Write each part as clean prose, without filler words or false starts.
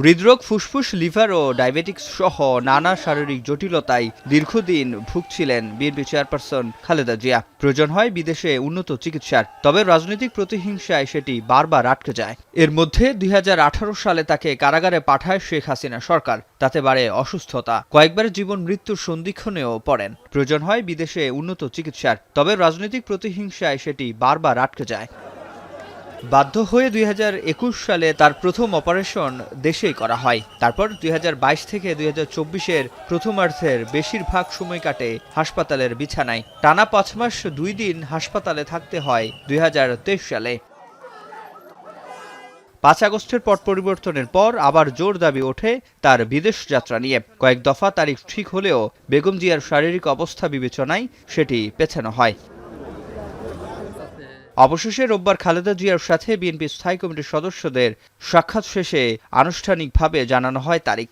হৃদরোগ, ফুসফুস, লিভার ও ডায়াবেটিক্স সহ নানা শারীরিক জটিলতায় দীর্ঘদিন ভুগছিলেন বিএনপি চেয়ারপারসন খালেদা জিয়া। প্রয়োজন হয় বিদেশে উন্নত চিকিৎসার, তবে রাজনৈতিক প্রতিহিংসায় সেটি বারবার আটকে যায়। এর মধ্যে ২০১৮ সালে তাকে কারাগারে পাঠায় শেখ হাসিনা সরকার। তাতে বাড়ে অসুস্থতা, কয়েকবার জীবন মৃত্যুর সন্ধিক্ষণেও পড়েন। প্রয়োজন হয় বিদেশে উন্নত চিকিৎসার, তবে রাজনৈতিক প্রতিহিংসায় সেটি বারবার আটকে যায়। বাধ্য হয়ে ২০২১ সালে তার প্রথম অপারেশন দেশেই করা হয়। তারপর ২০২২ থেকে ২০২৪-এর প্রথমার্ধের বেশিরভাগ সময় কাটে হাসপাতালের বিছানায়। টানা ৫ মাস ২ দিন হাসপাতালে থাকতে হয় ২০২৩ সালে। ৫ আগস্টের পট পরিবর্তনের পর আবার জোর দাবি ওঠে তার বিদেশ যাত্রা নিয়ে। কয়েক দফা তারিখ ঠিক হলেও বেগম জিয়ার শারীরিক অবস্থা বিবেচনায় সেটি পেছানো হয়। অবশেষে রোববার খালেদা জিয়ার সাথে বিএনপি স্থায়ী কমিটির সদস্যদের সাক্ষাৎ শেষে আনুষ্ঠানিকভাবে জানানো হয় তারিখ।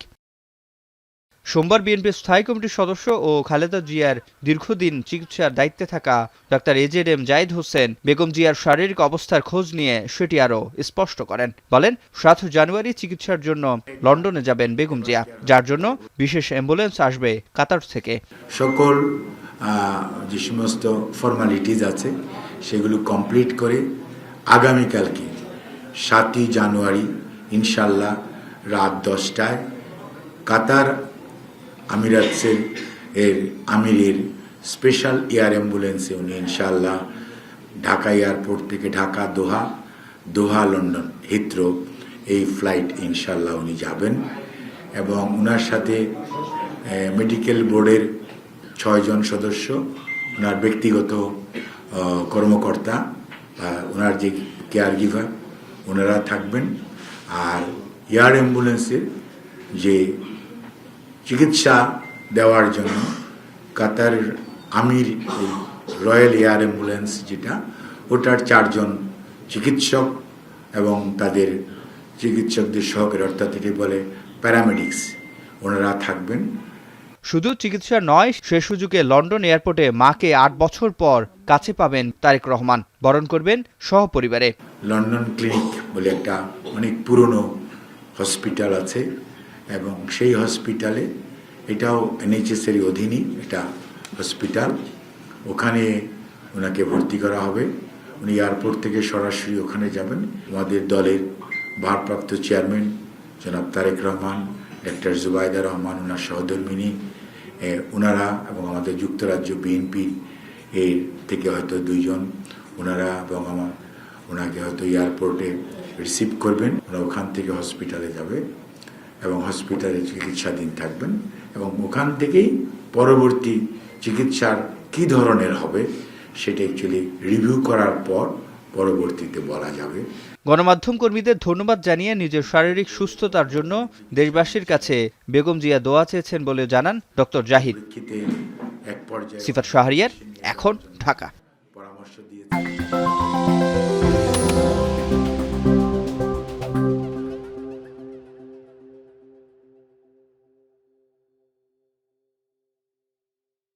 সোমবার বিএনপি স্থায়ী কমিটির সদস্য ও খালেদা জিয়ার দীর্ঘদিন চিকিৎসার দায়িত্বে থাকা ডাক্তার এজেড জাহিদ হোসেন বেগম জিয়ার শারীরিক অবস্থার খোঁজ নিয়ে সেটি আরও স্পষ্ট করেন। বলেন, ৭ জানুয়ারি চিকিৎসার জন্য লন্ডনে যাবেন বেগম জিয়া, যার জন্য বিশেষ অ্যাম্বুলেন্স আসবে কাতার থেকে। সকল যে সমস্ত ফর্মালিটিজ আছে সেগুলো কমপ্লিট করে আগামীকালকে ৭ জানুয়ারি ইনশাল্লাহ রাত 10টায় কাতার আমিরাতসের আমিরের স্পেশাল এয়ার অ্যাম্বুলেন্সে উনি ইনশাল্লাহ ঢাকা এয়ারপোর্ট থেকে ঢাকা দোহা লন্ডন হিথ্রো এই ফ্লাইট ইনশাল্লাহ উনি যাবেন। এবং ওনার সাথে মেডিকেল বোর্ডের 6 জন সদস্য, ওনার ব্যক্তিগত কর্মকর্তা, ওনার যে কেয়ার গিভার, ওনারা থাকবেন। আর এয়ার অ্যাম্বুলেন্সের যে চিকিৎসা দেওয়ার জন্য কাতার আমির রয়্যাল এয়ার অ্যাম্বুলেন্স যেটা, ওটার 4 জন চিকিৎসক এবং তাদের চিকিৎসকদের সহকারী, অর্থাৎ এটি বলে প্যারামেডিক্স, ওনারা থাকবেন। শুধু চিকিৎসা নয়, সে সুযোগে লন্ডন এয়ারপোর্টে মাকে 8 বছর পর কাছে পাবেন তারেক রহমান। বরণ করবেন সহপরিবারে। লন্ডন ক্লিনিক বলে একটা অনেক পুরনো হসপিটাল আছে এবং সেই হসপিটালে, এটাও NHS এর অধীনই এটা হসপিটাল, ওখানে ওনাকে ভর্তি করা হবে। উনি এয়ারপোর্ট থেকে সরাসরি ওখানে যাবেন। আমাদের দলের ভারপ্রাপ্ত চেয়ারম্যান জনাব তারেক রহমান, ডাক্তার জুবাইদা রহমান, ওনার সহধর্মিনী, ওনারা এবং আমাদের যুক্তরাজ্য বিএনপি এর থেকে হয়তো 2 জন ওনারা এবং ওনাকে হয়তো এয়ারপোর্টে রিসিভ করবেন। ওরা ওখান থেকে হসপিটালে যাবে এবং হসপিটালে চিকিৎসাধীন থাকবেন এবং ওখান থেকেই পরবর্তী চিকিৎসার কী ধরনের হবে সেটা অ্যাকচুয়ালি রিভিউ করার পর পরবর্তীতে বলা যাবে। গণমাধ্যম কর্মীদের ধন্যবাদ জানিয়ে নিজের শারীরিক সুস্থতার জন্য দেশবাসীর কাছে বেগম জিয়া দোয়া চেয়েছেন বলে জানান ডক্টর জাহিদ। সিফাত শাহরিয়ার, এখন, ঢাকা। পরামর্শ দিয়েছে।